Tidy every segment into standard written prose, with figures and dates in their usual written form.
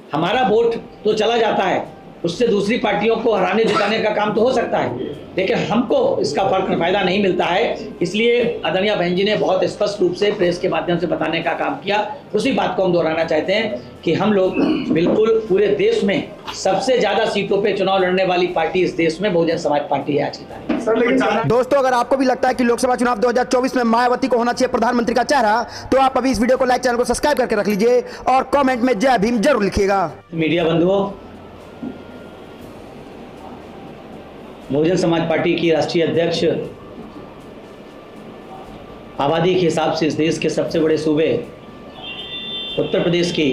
हमारा वोट तो चला जाता है, उससे दूसरी पार्टियों को हराने जिताने का काम तो हो सकता है, लेकिन हमको इसका फर्क फायदा नहीं मिलता है। इसलिए आदरणीय बहन जी ने बहुत स्पष्ट रूप से प्रेस के माध्यम से बताने का काम किया। उसी बात को हम दोहराना चाहते हैं कि हम लोग बिल्कुल पूरे देश में सबसे ज्यादा सीटों पे चुनाव लड़ने वाली पार्टी इस देश में बहुजन समाज पार्टी है आज की तारीख। दोस्तों, अगर आपको भी लगता है कि लोकसभा चुनाव 2024 में मायावती को होना चाहिए प्रधानमंत्री का चेहरा, तो आप अभी इस वीडियो को लाइक, चैनल को सब्सक्राइब करके रख लीजिए और कमेंट में जय भीम जरूर लिखिएगा। मीडिया बंधुओं, बहुजन समाज पार्टी की राष्ट्रीय अध्यक्ष आबादी के हिसाब से इस देश के सबसे बड़े सूबे उत्तर प्रदेश की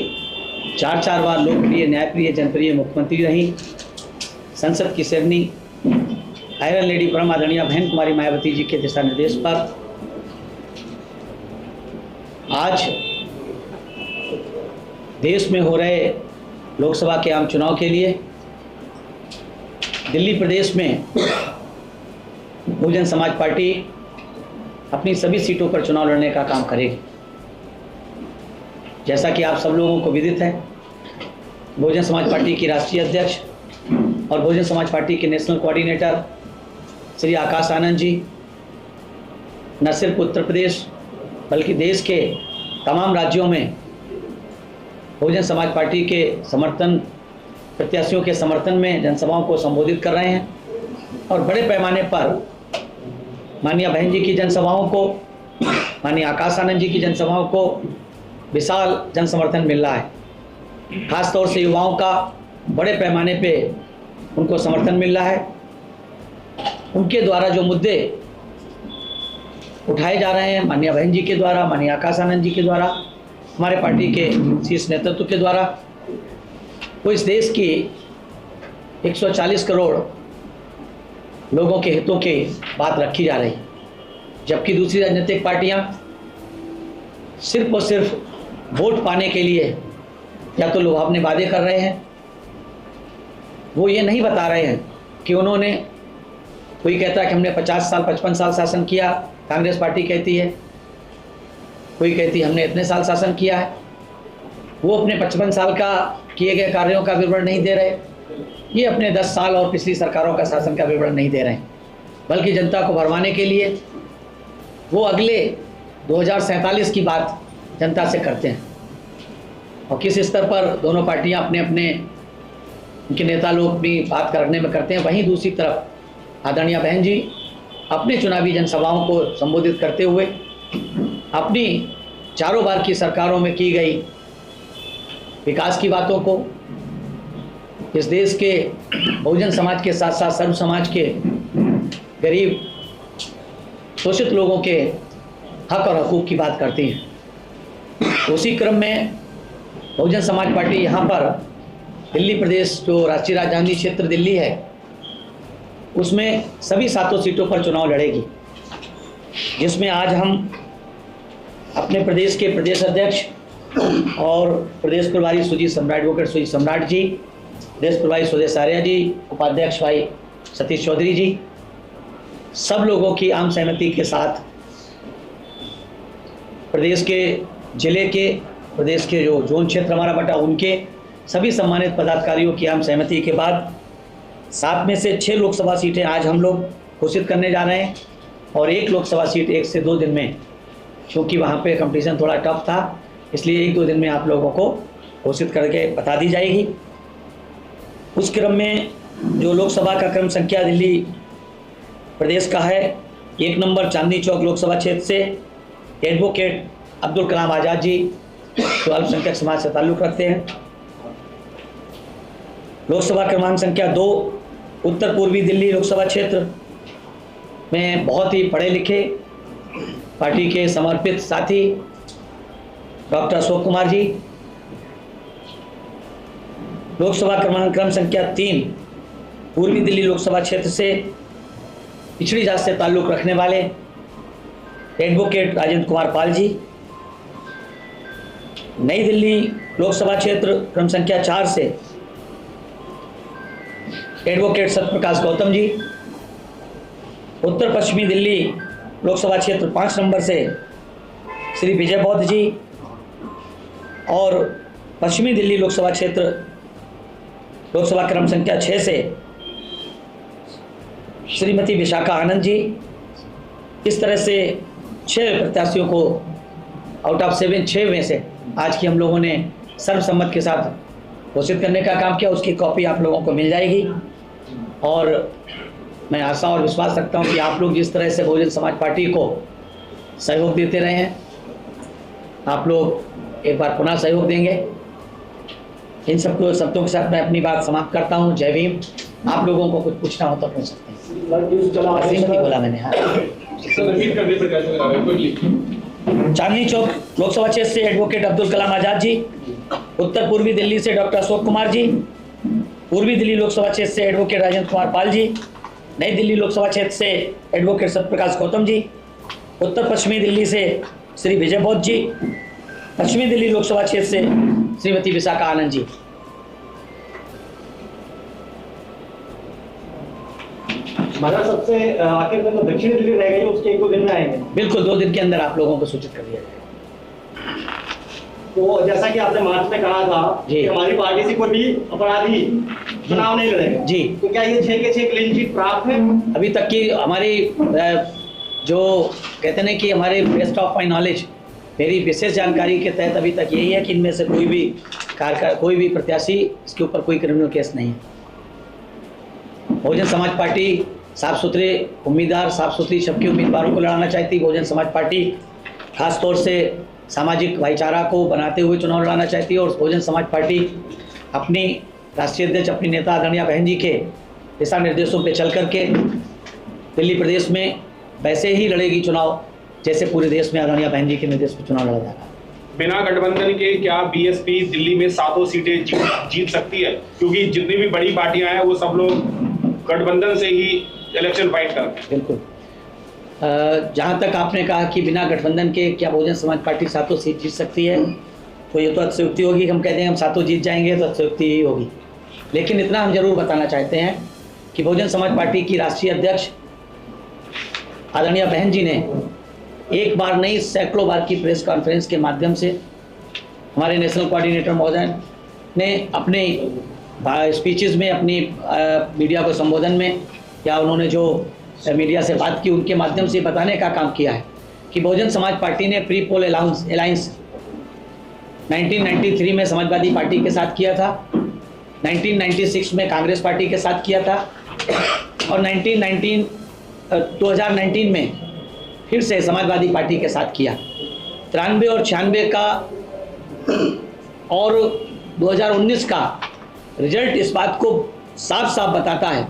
4 बार लोकप्रिय, न्यायप्रिय, जनप्रिय मुख्यमंत्री रही, संसद की शेरनी, आयरन लेडी परम आदरणीय बहन कुमारी मायावती जी के दिशा निर्देश पर आज देश में हो रहे लोकसभा के आम चुनाव के लिए दिल्ली प्रदेश में बहुजन समाज पार्टी अपनी सभी सीटों पर चुनाव लड़ने का काम करेगी। जैसा कि आप सब लोगों को विदित है, बहुजन समाज पार्टी की राष्ट्रीय अध्यक्ष और बहुजन समाज पार्टी के नेशनल कोऑर्डिनेटर श्री आकाश आनंद जी न सिर्फ उत्तर प्रदेश बल्कि देश के तमाम राज्यों में बहुजन समाज पार्टी के समर्थन, प्रत्याशियों के समर्थन में जनसभाओं को संबोधित कर रहे हैं और बड़े पैमाने पर माननीय बहन जी की जनसभाओं को, माननीय आकाश आनंद जी की जनसभाओं को विशाल जन समर्थन मिल रहा है। खासतौर से युवाओं का बड़े पैमाने पे उनको समर्थन मिल रहा है। उनके द्वारा जो मुद्दे उठाए जा रहे हैं, माननीय बहन जी के द्वारा, माननीय आकाश आनंद जी के द्वारा, हमारे पार्टी के शीर्ष नेतृत्व के द्वारा, वो इस देश की 140 करोड़ लोगों के हितों की बात रखी जा रही है, जबकि दूसरी राजनीतिक पार्टियां सिर्फ और सिर्फ वोट पाने के लिए या तो लुभावने वादे कर रहे हैं, वो ये नहीं बता रहे हैं कि उन्होंने, कोई कहता है कि हमने 50 साल 55 साल शासन किया, कांग्रेस पार्टी कहती है, कोई कहती है हमने इतने साल शासन किया है। वो अपने 55 साल का किए गए कार्यों का विवरण नहीं दे रहे, ये अपने 10 साल और पिछली सरकारों का शासन का विवरण नहीं दे रहे हैं, बल्कि जनता को भरमाने के लिए वो अगले 2047 की बात जनता से करते हैं। और किस स्तर पर दोनों पार्टियां अपने अपने उनके नेता लोग भी बात करने में करते हैं, वहीं दूसरी तरफ आदरणीय बहन जी अपने चुनावी जनसभाओं को संबोधित करते हुए अपनी 4 बार की सरकारों में की गई विकास की बातों को, इस देश के बहुजन समाज के साथ साथ सर्व समाज के गरीब शोषित लोगों के हक और हकूक़ की बात करती हैं। उसी क्रम में बहुजन समाज पार्टी यहाँ पर दिल्ली प्रदेश, जो राष्ट्रीय राजधानी क्षेत्र दिल्ली है, उसमें सभी 7 सीटों पर चुनाव लड़ेगी, जिसमें आज हम अपने प्रदेश के प्रदेश अध्यक्ष और प्रदेश प्रभारी सुजीत सम्राट, एडवोकेट सुजीत सम्राट जी, प्रदेश प्रभारी सुदेश आर्या जी, उपाध्यक्ष भाई सतीश चौधरी जी, सब लोगों की आम सहमति के साथ प्रदेश के जिले के, प्रदेश के जो जोन क्षेत्र हमारा बटा, उनके सभी सम्मानित पदाधिकारियों की आम सहमति के बाद 7 में से 6 लोकसभा सीटें आज हम लोग घोषित करने जा रहे हैं और 1 लोकसभा सीट 1 से 2 दिन में, क्योंकि वहाँ पे कंपटीशन थोड़ा टफ था, इसलिए 1-2 दिन में आप लोगों को घोषित करके बता दी जाएगी। उस क्रम में जो लोकसभा का क्रम संख्या दिल्ली प्रदेश का है, 1 नंबर चांदनी चौक लोकसभा क्षेत्र से एडवोकेट अब्दुल कलाम आज़ाद जी, जो अल्पसंख्यक समाज से ताल्लुक़ रखते हैं। लोकसभा क्रमांक संख्या 2 उत्तर पूर्वी दिल्ली लोकसभा क्षेत्र में बहुत ही पढ़े लिखे पार्टी के समर्पित साथी डॉक्टर अशोक कुमार जी। लोकसभा क्रम संख्या 3 पूर्वी दिल्ली लोकसभा क्षेत्र से पिछड़ी जात से ताल्लुक़ रखने वाले एडवोकेट राजेंद्र कुमार पाल जी। नई दिल्ली लोकसभा क्षेत्र क्रम संख्या 4 से एडवोकेट सत्यप्रकाश गौतम जी। उत्तर पश्चिमी दिल्ली लोकसभा क्षेत्र 5 नंबर से श्री विजय बौद्ध जी और पश्चिमी दिल्ली लोकसभा क्षेत्र लोकसभा क्रम संख्या 6 से श्रीमती विशाखा आनंद जी, इस तरह से 6 प्रत्याशियों को आउट ऑफ 7 6 में से आज की हम लोगों ने सर्वसम्मत के साथ घोषित करने का काम किया। उसकी कॉपी आप लोगों को मिल जाएगी और मैं आशा और विश्वास रखता हूं कि आप लोग जिस तरह से बहुजन समाज पार्टी को सहयोग देते रहे हैं, आप लोग एक बार पुनः सहयोग देंगे। इन सबको शब्दों के साथ मैं अपनी बात समाप्त करता हूं। जय भीम। आप लोगों को कुछ पूछना हो तो पूछ सकते हैं। असीम की बोला मैंने। हाँ, चांदनी चौक लोकसभा क्षेत्र से एडवोकेट अब्दुल कलाम आजाद जी, उत्तर पूर्वी दिल्ली से डॉक्टर अशोक कुमार जी, पूर्वी दिल्ली लोकसभा क्षेत्र से एडवोकेट राजेंद्र कुमार पाल जी, नई दिल्ली लोकसभा क्षेत्र से एडवोकेट सत्यप्रकाश गौतम जी, उत्तर पश्चिमी दिल्ली से श्री विजय बौद्ध जी, पश्चिमी दिल्ली लोकसभा क्षेत्र से श्रीमती विशाखा आनंद जी। हमारा सबसे आखिर में तो दक्षिणी दिल्ली रह गई, उसके 1-2 दिन में आएंगे। बिल्कुल 2 दिन के अंदर आप लोगों को सूचित कर दिया जाएगा। तो जैसा कि आपने मार्च में कहा था कि हमारी पार्टी से कोई भी अपराधी चुनाव नहीं लड़ेगा जी, तो क्या ये 6 के 6 क्लीन चिट प्राप्त है? अभी तक की हमारी जो कहते हैं कि हमारे बेस्ट ऑफ माई नॉलेज, मेरी विशेष जानकारी के तहत अभी तक यही है कि इनमें से कोई भी प्रत्याशी इसके ऊपर कोई क्रिमिनल केस नहीं है। बहुजन समाज पार्टी साफ सुथरे उम्मीदवार, साफ सुथरी सबके उम्मीदवारों को लड़ाना चाहती। बहुजन समाज पार्टी खास तौर से सामाजिक भाईचारा को बनाते हुए चुनाव लड़ाना चाहती है और बहुजन समाज पार्टी अपनी राष्ट्रीय अध्यक्ष, अपनी नेता आदरणीय बहन जी के दिशा निर्देशों पर चल करके दिल्ली प्रदेश में वैसे ही लड़ेगी चुनाव जैसे पूरे देश में आदरणीय बहन जी के निर्देश पर चुनाव लड़ा जाएगा। बिना गठबंधन के क्या बीएसपी दिल्ली में 7 सीटें जीत सकती है? क्योंकि जितनी भी बड़ी पार्टियां हैं वो सब लोग गठबंधन से ही इलेक्शन फाइट करते हैं। बिल्कुल। जहां तक आपने कहा कि बिना गठबंधन के क्या बहुजन समाज पार्टी 7 सीट जीत सकती है, तो ये तो अतिशयोक्ति होगी। हम कहते हैं हम 7 जीत जाएंगे तो अतिशयोक्ति ही होगी। लेकिन इतना हम जरूर बताना चाहते हैं कि बहुजन समाज पार्टी की राष्ट्रीय अध्यक्ष आदरणीय बहन जी ने एक बार नहीं सैकड़ों बार की प्रेस कॉन्फ्रेंस के माध्यम से हमारे नेशनल कोऑर्डिनेटर महोदय ने अपने स्पीचेस में, अपनी मीडिया को संबोधन में, या उन्होंने जो मीडिया से बात की उनके माध्यम से बताने का काम किया है कि बहुजन समाज पार्टी ने प्री पोल अलायंस 1993 में समाजवादी पार्टी के साथ किया था, 1996 में कांग्रेस पार्टी के साथ किया था और 2019 में फिर से समाजवादी पार्टी के साथ किया। 93 और 96 का और 2019 का रिजल्ट इस बात को साफ साफ बताता है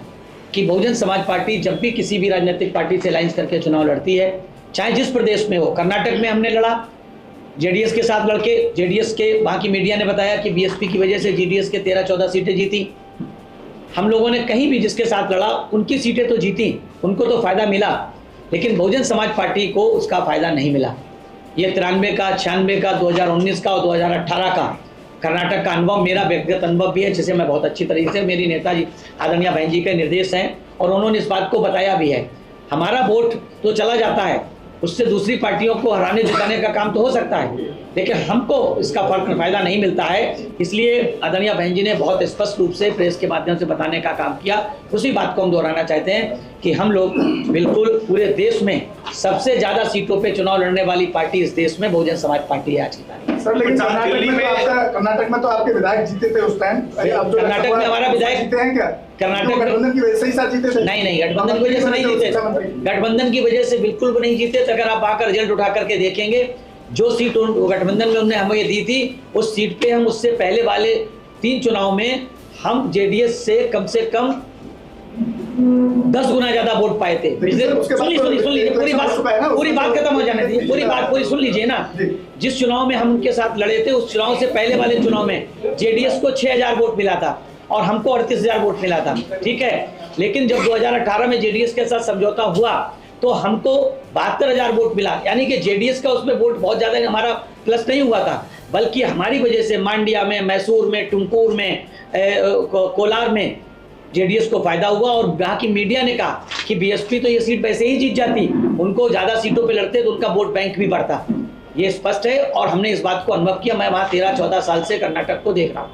कि बहुजन समाज पार्टी जब भी किसी भी राजनीतिक पार्टी से अलायंस करके चुनाव लड़ती है, चाहे जिस प्रदेश में हो। कर्नाटक में हमने लड़ा जेडीएस के साथ लड़के, जेडीएस के वहाँ की मीडिया ने बताया कि बीएसपी की वजह से जेडीएस के 13-14 सीटें जीती। हम लोगों ने कहीं भी जिसके साथ लड़ा उनकी सीटें तो जीती, उनको तो फ़ायदा मिला, लेकिन बहुजन समाज पार्टी को उसका फ़ायदा नहीं मिला। ये 93 का, 96 का, 2019 का और 2018 का कर्नाटक का अनुभव मेरा व्यक्तिगत अनुभव भी है, जिसे मैं बहुत अच्छी तरीके से, मेरी नेताजी आदरणीय बहन जी के निर्देश हैं और उन्होंने इस बात को बताया भी है। हमारा वोट तो चला जाता है, उससे दूसरी पार्टियों को हराने जिताने का काम तो हो सकता है, लेकिन हमको इसका फर्क फायदा नहीं मिलता है। इसलिए आदरणीय बहन जी ने बहुत स्पष्ट रूप से प्रेस के माध्यम से बताने का काम किया। उसी बात को हम दोहराना चाहते हैं कि हम लोग बिल्कुल पूरे देश में सबसे ज़्यादा सीटों पे चुनाव लड़ने वाली पार्टी इस देश में बहुजन समाज पार्टी है आज की तारीख। सर, लेकिन कर्नाटक में तो आपके विधायक जीते थे उस टाइम। कर्नाटक में हमारा विधायक जीते हैं क्या? कर्नाटक गठबंधन की वजह से ही साथ जीते थे? नहीं, गठबंधन की वजह से नहीं जीते, गठबंधन की वजह से बिल्कुल भी नहीं जीते। अगर आप आकर रिजल्ट उठा करके देखेंगे, जो सीट गठबंधन में उन्होंने हमें दी थी उस सीट पे हम उससे पहले वाले 3 चुनाव में हम जेडीएस से कम 10 गुना ज्यादा वोट पाए थे। सुन लीजिए, पूरी बात खत्म हो जाने दीजिए, पूरी सुन लीजिए ना। जिस चुनाव में हम उनके साथ लड़े थे उस चुनाव से पहले वाले चुनाव में जेडीएस को 6000 वोट मिला था और हमको 38,000 वोट मिला था, ठीक है। लेकिन जब 2018 में जेडीएस के साथ समझौता हुआ तो हमको 72,000 वोट मिला, यानी कि जेडीएस का उसमें वोट बहुत ज़्यादा हमारा प्लस नहीं हुआ था, बल्कि हमारी वजह से मांड्या में, मैसूर में, टुमकुर में, कोलार में जेडीएस को फायदा हुआ। और यहाँ की मीडिया ने कहा कि बीएसपी तो ये सीट वैसे ही जीत जाती, उनको ज़्यादा सीटों पे लड़ते तो उनका वोट बैंक भी बढ़ता। ये स्पष्ट है और हमने इस बात को अनुभव किया। मैं वहाँ 13-14 साल से कर्नाटक को देख रहा हूँ।